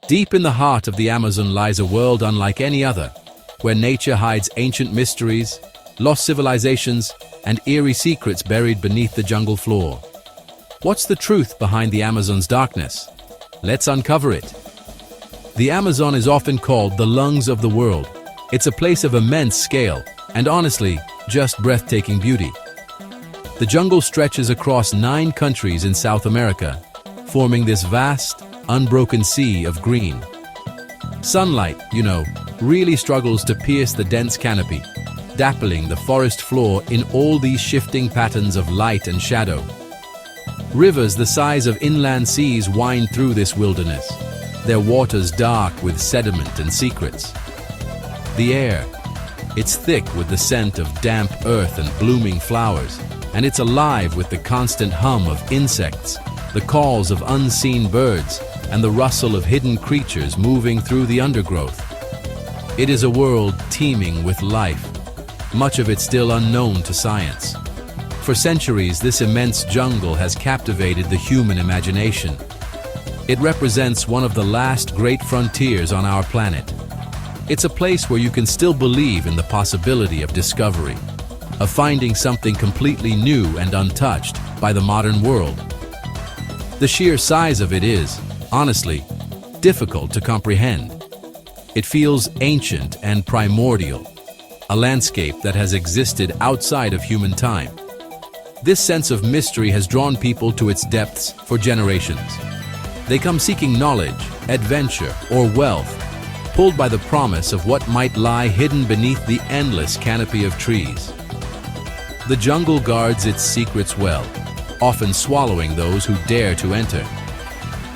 Deep in the heart of the Amazon lies a world unlike any other, where nature hides ancient mysteries, lost civilizations, and eerie secrets buried beneath the jungle floor. What's the truth behind the Amazon's darkness? Let's uncover it. The Amazon is often called the lungs of the world. It's a place of immense scale, and honestly, just breathtaking beauty. The jungle stretches across 9 countries in South America, forming this vast, unbroken sea of green. Sunlight, really struggles to pierce the dense canopy, dappling the forest floor in all these shifting patterns of light and shadow. Rivers the size of inland seas wind through this wilderness, their waters dark with sediment and secrets. The air, it's thick with the scent of damp earth and blooming flowers, and it's alive with the constant hum of insects, the calls of unseen birds, and the rustle of hidden creatures moving through the undergrowth. It is a world teeming with life, much of it still unknown to science. For centuries, this immense jungle has captivated the human imagination. It represents one of the last great frontiers on our planet. It's a place where you can still believe in the possibility of discovery, of finding something completely new and untouched by the modern world. The sheer size of it is, honestly, difficult to comprehend. It feels ancient and primordial, a landscape that has existed outside of human time. This sense of mystery has drawn people to its depths for generations. They come seeking knowledge, adventure, or wealth, pulled by the promise of what might lie hidden beneath the endless canopy of trees. The jungle guards its secrets well, often swallowing those who dare to enter.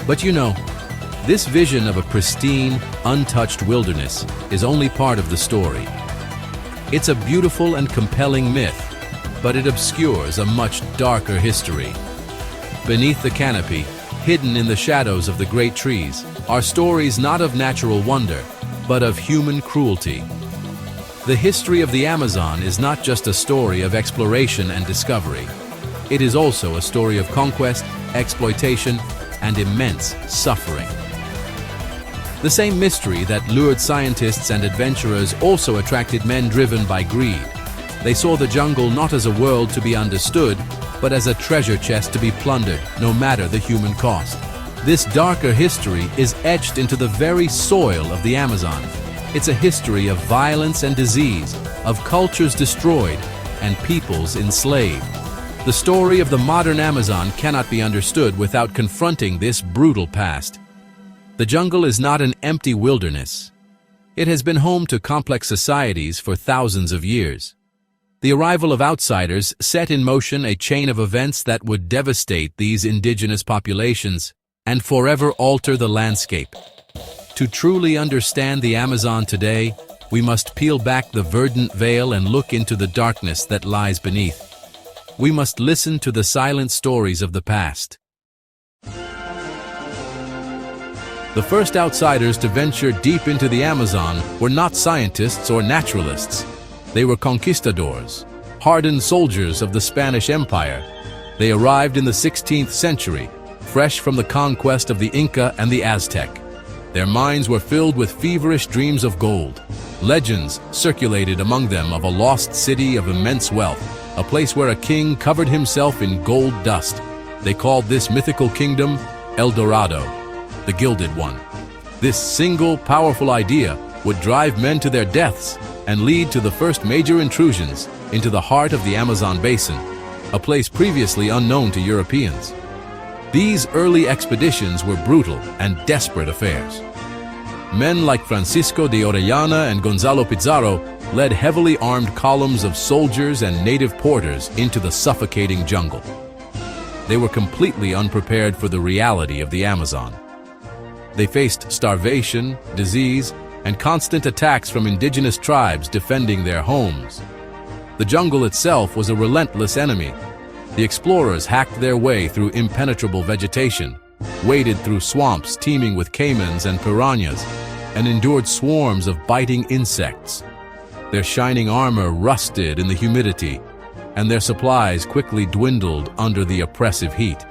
But this vision of a pristine, untouched wilderness is only part of the story. It's a beautiful and compelling myth, but it obscures a much darker history. Beneath the canopy, hidden in the shadows of the great trees, are stories not of natural wonder, but of human cruelty. The history of the Amazon is not just a story of exploration and discovery. It is also a story of conquest, exploitation, and immense suffering. The same mystery that lured scientists and adventurers also attracted men driven by greed. They saw the jungle not as a world to be understood, but as a treasure chest to be plundered, no matter the human cost. This darker history is etched into the very soil of the Amazon. It's a history of violence and disease, of cultures destroyed, and peoples enslaved. The story of the modern Amazon cannot be understood without confronting this brutal past. The jungle is not an empty wilderness. It has been home to complex societies for thousands of years. The arrival of outsiders set in motion a chain of events that would devastate these indigenous populations and forever alter the landscape. To truly understand the Amazon today, we must peel back the verdant veil and look into the darkness that lies beneath. We must listen to the silent stories of the past. The first outsiders to venture deep into the Amazon were not scientists or naturalists. They were conquistadors, hardened soldiers of the Spanish Empire. They arrived in the 16th century, fresh from the conquest of the Inca and the Aztec. Their minds were filled with feverish dreams of gold. Legends circulated among them of a lost city of immense wealth, a place where a king covered himself in gold dust. They called this mythical kingdom El Dorado, the Gilded One. This single, powerful idea would drive men to their deaths and lead to the first major intrusions into the heart of the Amazon basin, a place previously unknown to Europeans. These early expeditions were brutal and desperate affairs. Men like Francisco de Orellana and Gonzalo Pizarro led heavily armed columns of soldiers and native porters into the suffocating jungle. They were completely unprepared for the reality of the Amazon. They faced starvation, disease, and constant attacks from indigenous tribes defending their homes. The jungle itself was a relentless enemy. The explorers hacked their way through impenetrable vegetation, waded through swamps teeming with caimans and piranhas, and endured swarms of biting insects. Their shining armor rusted in the humidity, and their supplies quickly dwindled under the oppressive heat.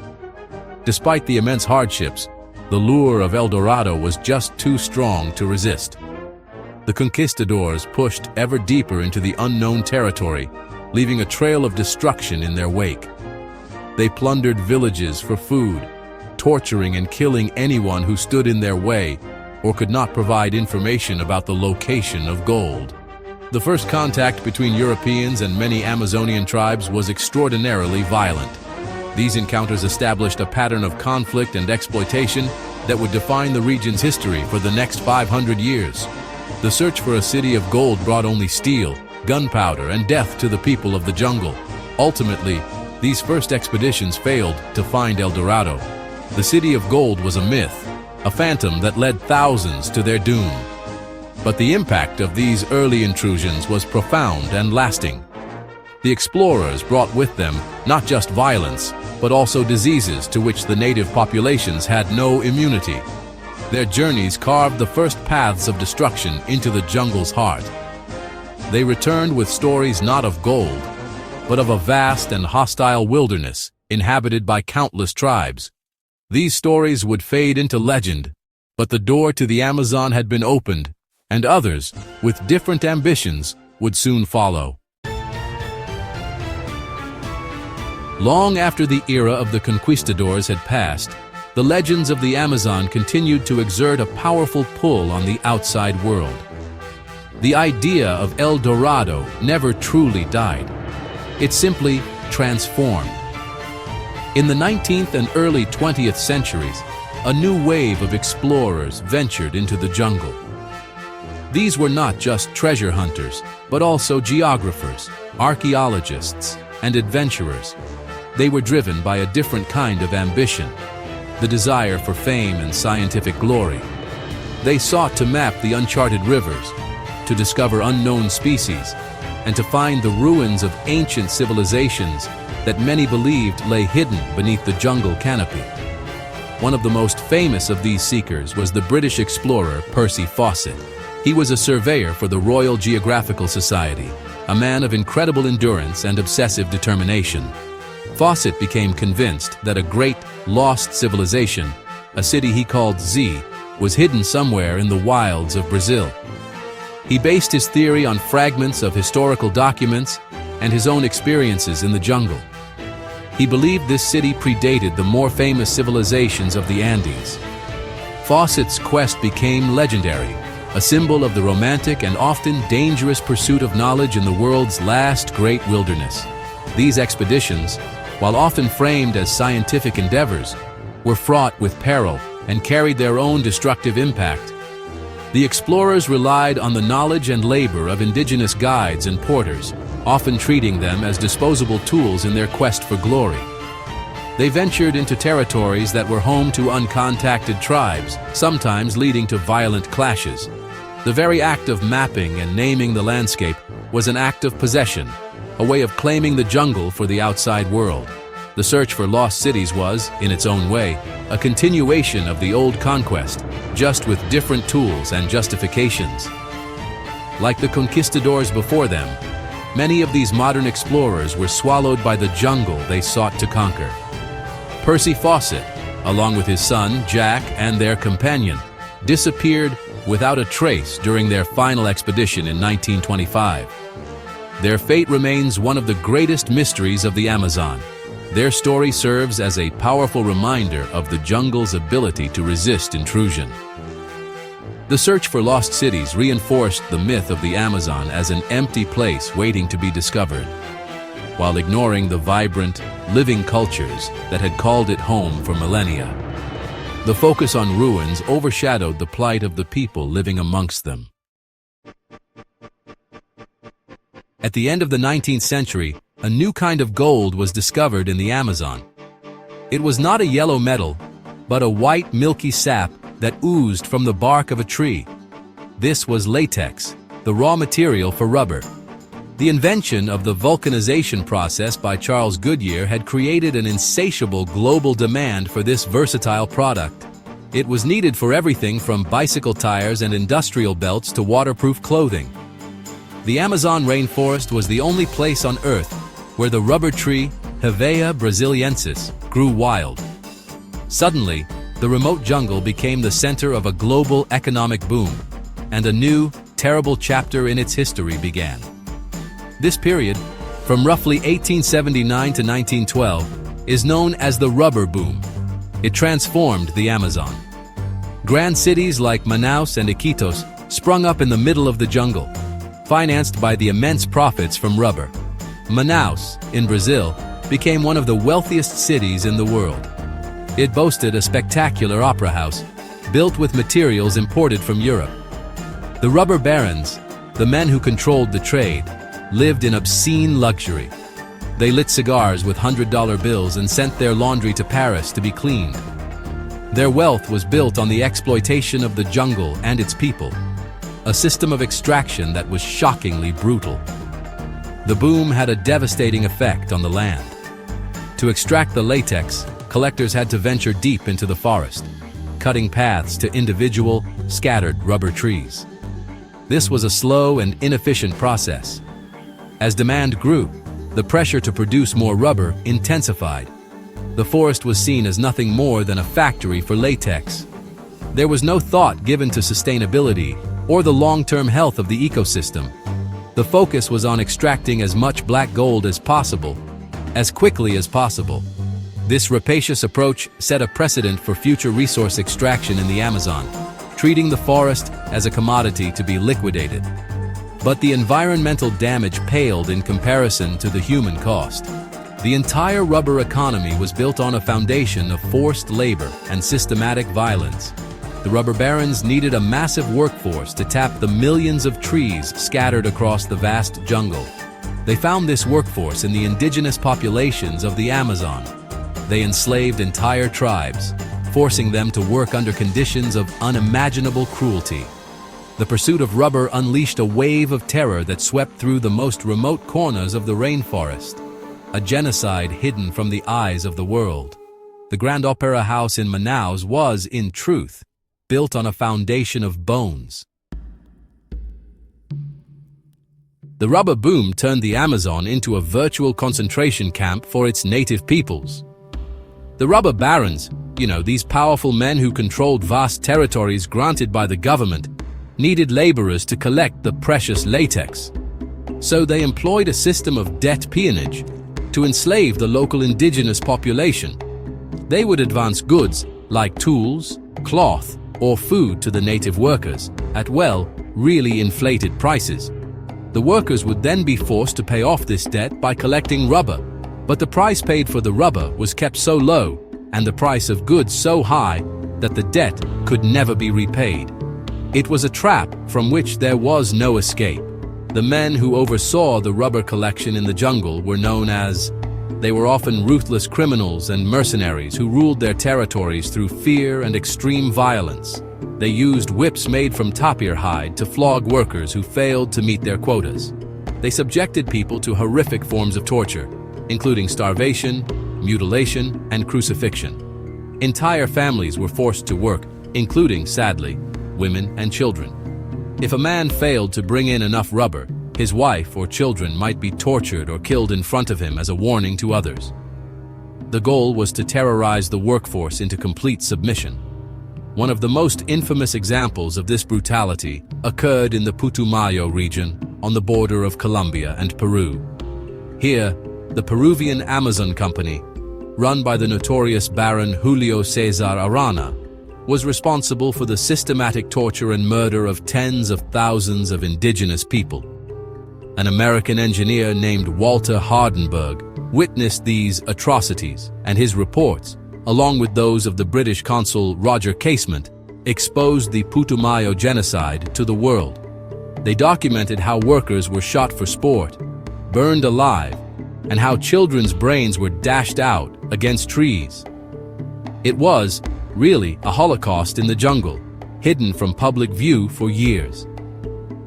Despite the immense hardships, the lure of El Dorado was just too strong to resist. The conquistadors pushed ever deeper into the unknown territory, leaving a trail of destruction in their wake. They plundered villages for food, torturing and killing anyone who stood in their way or could not provide information about the location of gold. The first contact between Europeans and many Amazonian tribes was extraordinarily violent. These encounters established a pattern of conflict and exploitation that would define the region's history for the next 500 years. The search for a city of gold brought only steel, gunpowder, and death to the people of the jungle. Ultimately, these first expeditions failed to find El Dorado. The city of gold was a myth, a phantom that led thousands to their doom. But the impact of these early intrusions was profound and lasting. The explorers brought with them not just violence, but also diseases to which the native populations had no immunity. Their journeys carved the first paths of destruction into the jungle's heart. They returned with stories not of gold, but of a vast and hostile wilderness inhabited by countless tribes. These stories would fade into legend, but the door to the Amazon had been opened, and others, with different ambitions, would soon follow. Long after the era of the conquistadors had passed, the legends of the Amazon continued to exert a powerful pull on the outside world. The idea of El Dorado never truly died. It simply transformed. In the 19th and early 20th centuries, a new wave of explorers ventured into the jungle. These were not just treasure hunters, but also geographers, archaeologists, and adventurers. They were driven by a different kind of ambition, the desire for fame and scientific glory. They sought to map the uncharted rivers, to discover unknown species, and to find the ruins of ancient civilizations that many believed lay hidden beneath the jungle canopy. One of the most famous of these seekers was the British explorer Percy Fawcett. He was a surveyor for the Royal Geographical Society, a man of incredible endurance and obsessive determination. Fawcett became convinced that a great, lost civilization, a city he called Z, was hidden somewhere in the wilds of Brazil. He based his theory on fragments of historical documents and his own experiences in the jungle. He believed this city predated the more famous civilizations of the Andes. Fawcett's quest became legendary, a symbol of the romantic and often dangerous pursuit of knowledge in the world's last great wilderness. These expeditions, while often framed as scientific endeavors, were fraught with peril and carried their own destructive impact. The explorers relied on the knowledge and labor of indigenous guides and porters, often treating them as disposable tools in their quest for glory. They ventured into territories that were home to uncontacted tribes, sometimes leading to violent clashes. The very act of mapping and naming the landscape was an act of possession, a way of claiming the jungle for the outside world. The search for lost cities was, in its own way, a continuation of the old conquest, just with different tools and justifications. Like the conquistadors before them, many of these modern explorers were swallowed by the jungle they sought to conquer. Percy Fawcett, along with his son, Jack, and their companion, disappeared without a trace during their final expedition in 1925. Their fate remains one of the greatest mysteries of the Amazon. Their story serves as a powerful reminder of the jungle's ability to resist intrusion. The search for lost cities reinforced the myth of the Amazon as an empty place waiting to be discovered, while ignoring the vibrant, living cultures that had called it home for millennia. The focus on ruins overshadowed the plight of the people living amongst them. At the end of the 19th century, a new kind of gold was discovered in the Amazon. It was not a yellow metal, but a white, milky sap that oozed from the bark of a tree. This was latex, the raw material for rubber. The invention of the vulcanization process by Charles Goodyear had created an insatiable global demand for this versatile product. It was needed for everything from bicycle tires and industrial belts to waterproof clothing. The Amazon rainforest was the only place on Earth where the rubber tree, Hevea brasiliensis, grew wild. Suddenly, the remote jungle became the center of a global economic boom, and a new, terrible chapter in its history began. This period, from roughly 1879 to 1912, is known as the rubber boom. It transformed the Amazon. Grand cities like Manaus and Iquitos sprung up in the middle of the jungle, financed by the immense profits from rubber. Manaus, in Brazil, became one of the wealthiest cities in the world. It boasted a spectacular opera house, built with materials imported from Europe. The rubber barons, the men who controlled the trade, lived in obscene luxury. They lit cigars with $100 bills and sent their laundry to Paris to be cleaned. Their wealth was built on the exploitation of the jungle and its people, a system of extraction that was shockingly brutal. The boom had a devastating effect on the land. To extract the latex, collectors had to venture deep into the forest, cutting paths to individual, scattered rubber trees. This was a slow and inefficient process. As demand grew, the pressure to produce more rubber intensified. The forest was seen as nothing more than a factory for latex. There was no thought given to sustainability or the long-term health of the ecosystem. The focus was on extracting as much black gold as possible, as quickly as possible. This rapacious approach set a precedent for future resource extraction in the Amazon, treating the forest as a commodity to be liquidated. But the environmental damage paled in comparison to the human cost. The entire rubber economy was built on a foundation of forced labor and systematic violence. The rubber barons needed a massive workforce to tap the millions of trees scattered across the vast jungle. They found this workforce in the indigenous populations of the Amazon. They enslaved entire tribes, forcing them to work under conditions of unimaginable cruelty. The pursuit of rubber unleashed a wave of terror that swept through the most remote corners of the rainforest, a genocide hidden from the eyes of the world. The Grand Opera House in Manaus was, in truth, built on a foundation of bones. The rubber boom turned the Amazon into a virtual concentration camp for its native peoples. The rubber barons, these powerful men who controlled vast territories granted by the government, needed laborers to collect the precious latex. So they employed a system of debt peonage to enslave the local indigenous population. They would advance goods like tools, cloth, or food to the native workers at, really inflated prices. The workers would then be forced to pay off this debt by collecting rubber, but the price paid for the rubber was kept so low and the price of goods so high that the debt could never be repaid. It was a trap from which there was no escape. The men who oversaw the rubber collection in the jungle were known as. They were often ruthless criminals and mercenaries who ruled their territories through fear and extreme violence. They used whips made from tapir hide to flog workers who failed to meet their quotas. They subjected people to horrific forms of torture, including starvation, mutilation, and crucifixion. Entire families were forced to work, including, sadly, women and children. If a man failed to bring in enough rubber, his wife or children might be tortured or killed in front of him as a warning to others. The goal was to terrorize the workforce into complete submission. One of the most infamous examples of this brutality occurred in the Putumayo region on the border of Colombia and Peru. Here, the Peruvian Amazon Company, run by the notorious Baron Julio César Arana, was responsible for the systematic torture and murder of tens of thousands of indigenous people. An American engineer named Walter Hardenberg witnessed these atrocities, and his reports, along with those of the British consul Roger Casement, exposed the Putumayo genocide to the world. They documented how workers were shot for sport, burned alive, and how children's brains were dashed out against trees. It was, really, a Holocaust in the jungle, hidden from public view for years.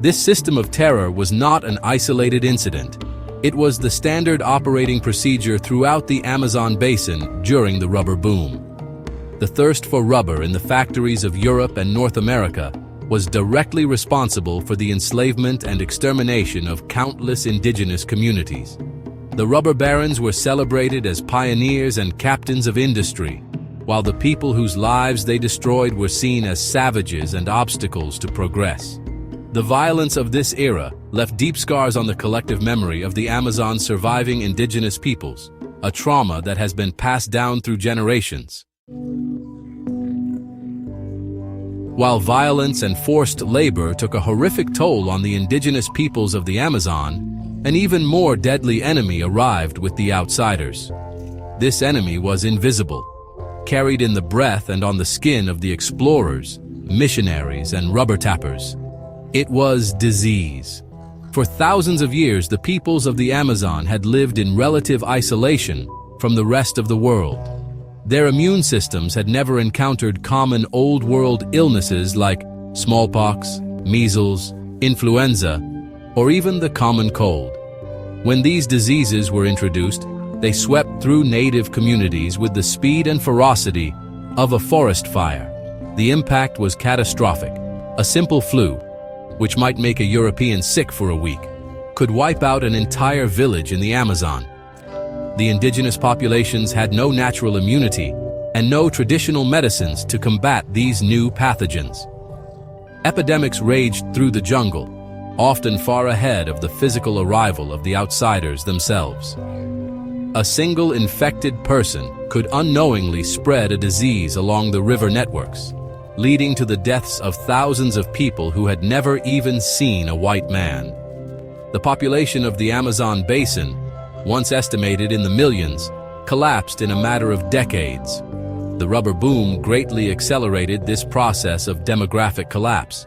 This system of terror was not an isolated incident. It was the standard operating procedure throughout the Amazon basin during the rubber boom. The thirst for rubber in the factories of Europe and North America was directly responsible for the enslavement and extermination of countless indigenous communities. The rubber barons were celebrated as pioneers and captains of industry, while the people whose lives they destroyed were seen as savages and obstacles to progress. The violence of this era left deep scars on the collective memory of the Amazon's surviving indigenous peoples, a trauma that has been passed down through generations. While violence and forced labor took a horrific toll on the indigenous peoples of the Amazon, an even more deadly enemy arrived with the outsiders. This enemy was invisible, carried in the breath and on the skin of the explorers, missionaries, and rubber tappers. It was disease. For thousands of years, the peoples of the Amazon had lived in relative isolation from the rest of the world. Their immune systems had never encountered common old-world illnesses like smallpox, measles, influenza, or even the common cold. When these diseases were introduced, they swept through native communities with the speed and ferocity of a forest fire. The impact was catastrophic. A simple flu, which might make a European sick for a week, could wipe out an entire village in the Amazon. The indigenous populations had no natural immunity and no traditional medicines to combat these new pathogens. Epidemics raged through the jungle, often far ahead of the physical arrival of the outsiders themselves. A single infected person could unknowingly spread a disease along the river networks, leading to the deaths of thousands of people who had never even seen a white man. The population of the Amazon basin, once estimated in the millions, collapsed in a matter of decades. The rubber boom greatly accelerated this process of demographic collapse.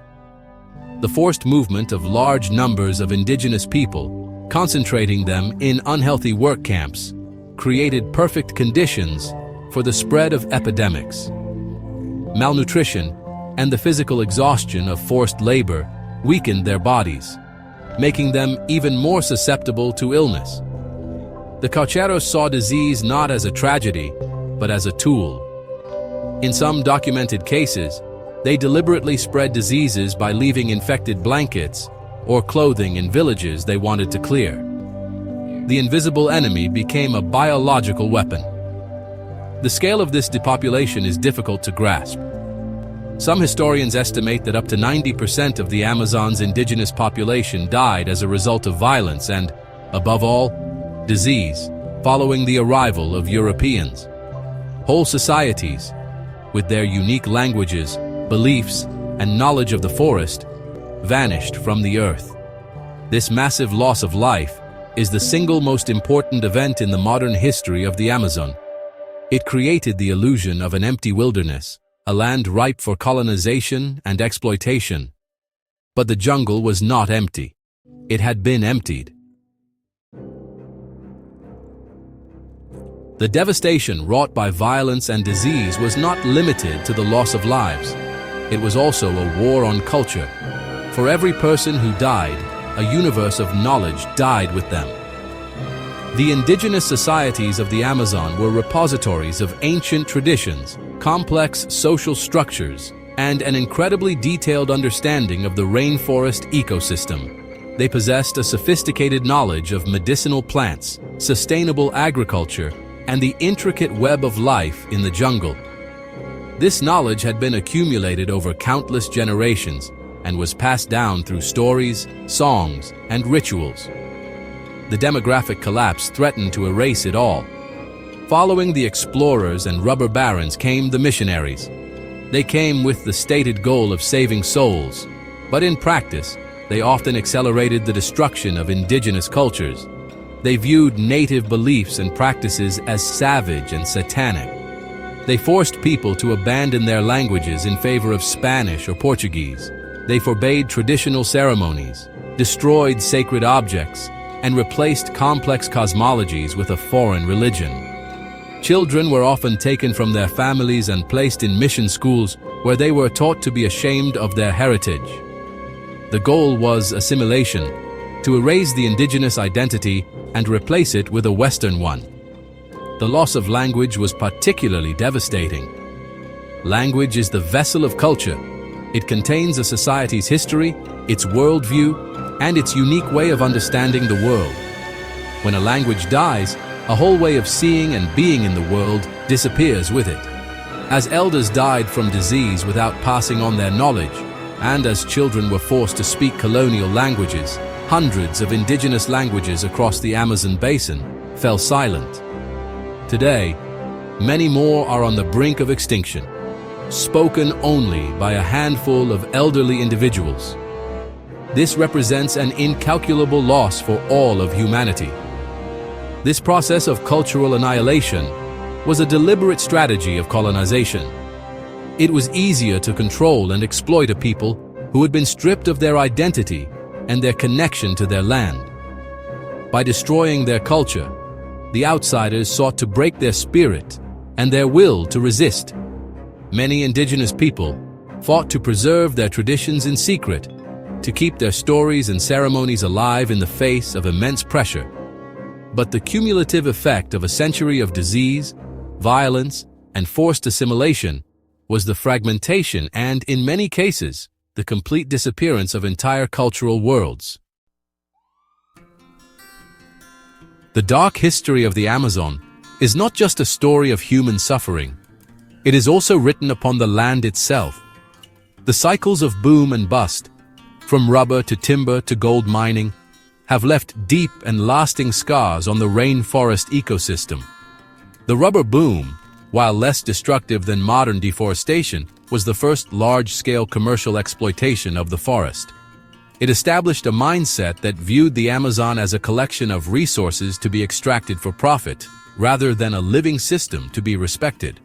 The forced movement of large numbers of indigenous people, concentrating them in unhealthy work camps, created perfect conditions for the spread of epidemics. Malnutrition and the physical exhaustion of forced labor weakened their bodies, making them even more susceptible to illness. The Caucheros saw disease not as a tragedy, but as a tool. In some documented cases, they deliberately spread diseases by leaving infected blankets or clothing in villages they wanted to clear. The invisible enemy became a biological weapon. The scale of this depopulation is difficult to grasp. Some historians estimate that up to 90% of the Amazon's indigenous population died as a result of violence and, above all, disease, following the arrival of Europeans. Whole societies, with their unique languages, beliefs, and knowledge of the forest, vanished from the earth. This massive loss of life is the single most important event in the modern history of the Amazon. It created the illusion of an empty wilderness, a land ripe for colonization and exploitation. But the jungle was not empty. It had been emptied. The devastation wrought by violence and disease was not limited to the loss of lives. It was also a war on culture. For every person who died, a universe of knowledge died with them. The indigenous societies of the Amazon were repositories of ancient traditions, complex social structures, and an incredibly detailed understanding of the rainforest ecosystem. They possessed a sophisticated knowledge of medicinal plants, sustainable agriculture, and the intricate web of life in the jungle. This knowledge had been accumulated over countless generations and was passed down through stories, songs, and rituals. The demographic collapse threatened to erase it all. Following the explorers and rubber barons came the missionaries. They came with the stated goal of saving souls, but in practice, they often accelerated the destruction of indigenous cultures. They viewed native beliefs and practices as savage and satanic. They forced people to abandon their languages in favor of Spanish or Portuguese. They forbade traditional ceremonies, destroyed sacred objects, and replaced complex cosmologies with a foreign religion. Children were often taken from their families and placed in mission schools where they were taught to be ashamed of their heritage. The goal was assimilation, to erase the indigenous identity and replace it with a Western one. The loss of language was particularly devastating. Language is the vessel of culture. It contains a society's history, its worldview, and its unique way of understanding the world. When a language dies, a whole way of seeing and being in the world disappears with it. As elders died from disease without passing on their knowledge, and as children were forced to speak colonial languages, hundreds of indigenous languages across the Amazon basin fell silent. Today, many more are on the brink of extinction, spoken only by a handful of elderly individuals. This represents an incalculable loss for all of humanity. This process of cultural annihilation was a deliberate strategy of colonization. It was easier to control and exploit a people who had been stripped of their identity and their connection to their land. By destroying their culture, the outsiders sought to break their spirit and their will to resist. Many indigenous people fought to preserve their traditions in secret, to keep their stories and ceremonies alive in the face of immense pressure. But the cumulative effect of a century of disease, violence, and forced assimilation was the fragmentation and, in many cases, the complete disappearance of entire cultural worlds. The dark history of the Amazon is not just a story of human suffering. It is also written upon the land itself. The cycles of boom and bust, from rubber to timber to gold mining, have left deep and lasting scars on the rainforest ecosystem. The rubber boom, while less destructive than modern deforestation, was the first large-scale commercial exploitation of the forest. It established a mindset that viewed the Amazon as a collection of resources to be extracted for profit, rather than a living system to be respected.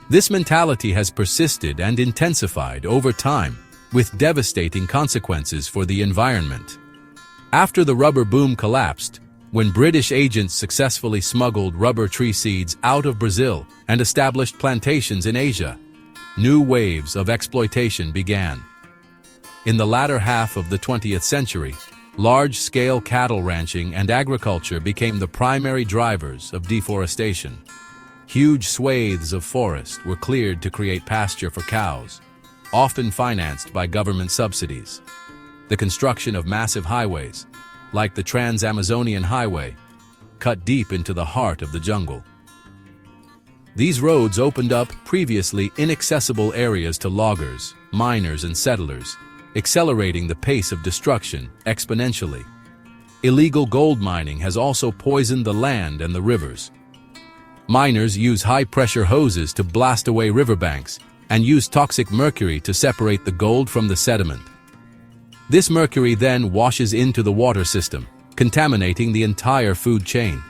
This mentality has persisted and intensified over time, with devastating consequences for the environment. After the rubber boom collapsed, when British agents successfully smuggled rubber tree seeds out of Brazil and established plantations in Asia, new waves of exploitation began. In the latter half of the 20th century, large-scale cattle ranching and agriculture became the primary drivers of deforestation. Huge swathes of forest were cleared to create pasture for cows, often financed by government subsidies. The construction of massive highways, like the Trans-Amazonian Highway, cut deep into the heart of the jungle. These roads opened up previously inaccessible areas to loggers, miners, and settlers, accelerating the pace of destruction exponentially. Illegal gold mining has also poisoned the land and the rivers. Miners use high-pressure hoses to blast away riverbanks and use toxic mercury to separate the gold from the sediment. This mercury then washes into the water system, contaminating the entire food chain.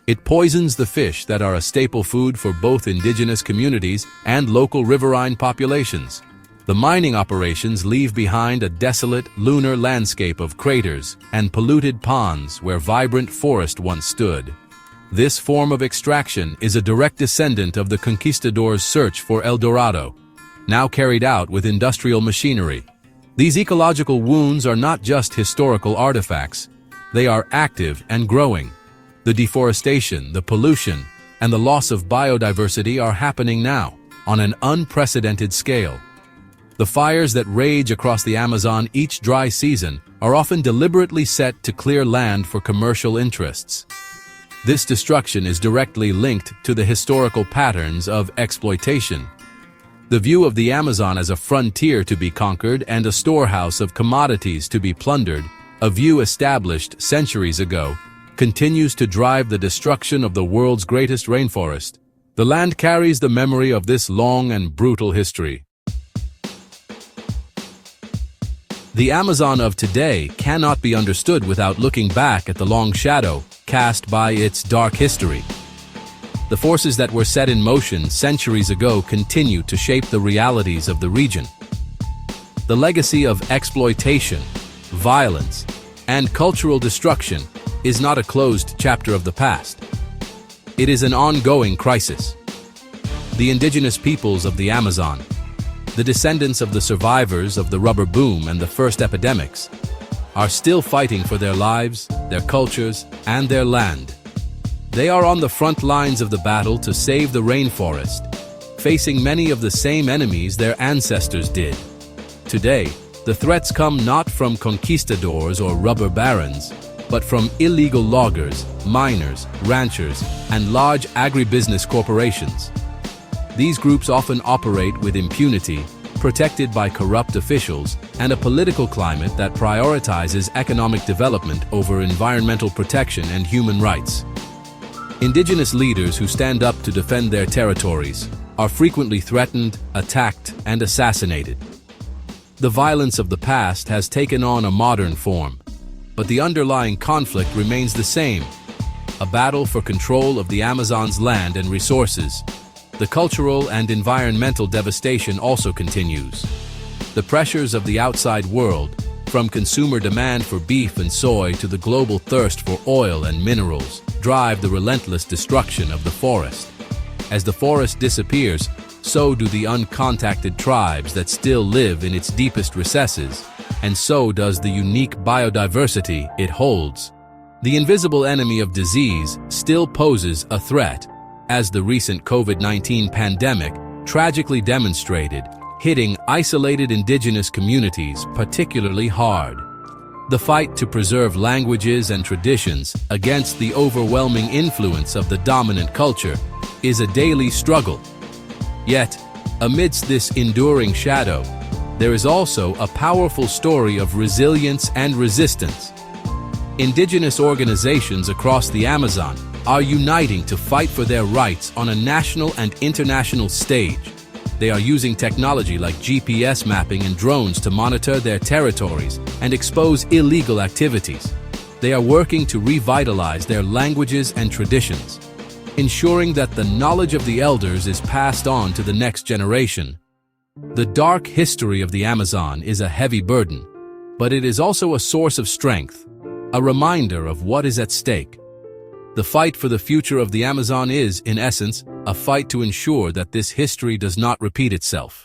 It poisons the fish that are a staple food for both indigenous communities and local riverine populations. The mining operations leave behind a desolate, lunar landscape of craters and polluted ponds where vibrant forest once stood. This form of extraction is a direct descendant of the conquistadors' search for El Dorado, now carried out with industrial machinery. These ecological wounds are not just historical artifacts, they are active and growing. The deforestation, the pollution, and the loss of biodiversity are happening now, on an unprecedented scale. The fires that rage across the Amazon each dry season are often deliberately set to clear land for commercial interests. This destruction is directly linked to the historical patterns of exploitation. The view of the Amazon as a frontier to be conquered and a storehouse of commodities to be plundered, a view established centuries ago, continues to drive the destruction of the world's greatest rainforest. The land carries the memory of this long and brutal history. The Amazon of today cannot be understood without looking back at the long shadow cast by its dark history. The forces that were set in motion centuries ago continue to shape the realities of the region. The legacy of exploitation, violence, and cultural destruction is not a closed chapter of the past. It is an ongoing crisis. The indigenous peoples of the Amazon, the descendants of the survivors of the rubber boom and the first epidemics, are still fighting for their lives, their cultures, and their land. They are on the front lines of the battle to save the rainforest, facing many of the same enemies their ancestors did. Today, the threats come not from conquistadors or rubber barons, but from illegal loggers, miners, ranchers, and large agribusiness corporations. These groups often operate with impunity, protected by corrupt officials, and a political climate that prioritizes economic development over environmental protection and human rights. Indigenous leaders who stand up to defend their territories are frequently threatened, attacked, and assassinated. The violence of the past has taken on a modern form, but the underlying conflict remains the same: a battle for control of the Amazon's land and resources. The cultural and environmental devastation also continues. The pressures of the outside world, from consumer demand for beef and soy to the global thirst for oil and minerals, drive the relentless destruction of the forest. As the forest disappears, so do the uncontacted tribes that still live in its deepest recesses, and so does the unique biodiversity it holds. The invisible enemy of disease still poses a threat, as the recent COVID-19 pandemic tragically demonstrated, hitting isolated indigenous communities particularly hard. The fight to preserve languages and traditions against the overwhelming influence of the dominant culture is a daily struggle. Yet, amidst this enduring shadow, there is also a powerful story of resilience and resistance. Indigenous organizations across the Amazon are uniting to fight for their rights on a national and international stage. They are using technology like GPS mapping and drones to monitor their territories and expose illegal activities. They are working to revitalize their languages and traditions, ensuring that the knowledge of the elders is passed on to the next generation. The dark history of the Amazon is a heavy burden, but it is also a source of strength, a reminder of what is at stake. The fight for the future of the Amazon is, in essence, a fight to ensure that this history does not repeat itself.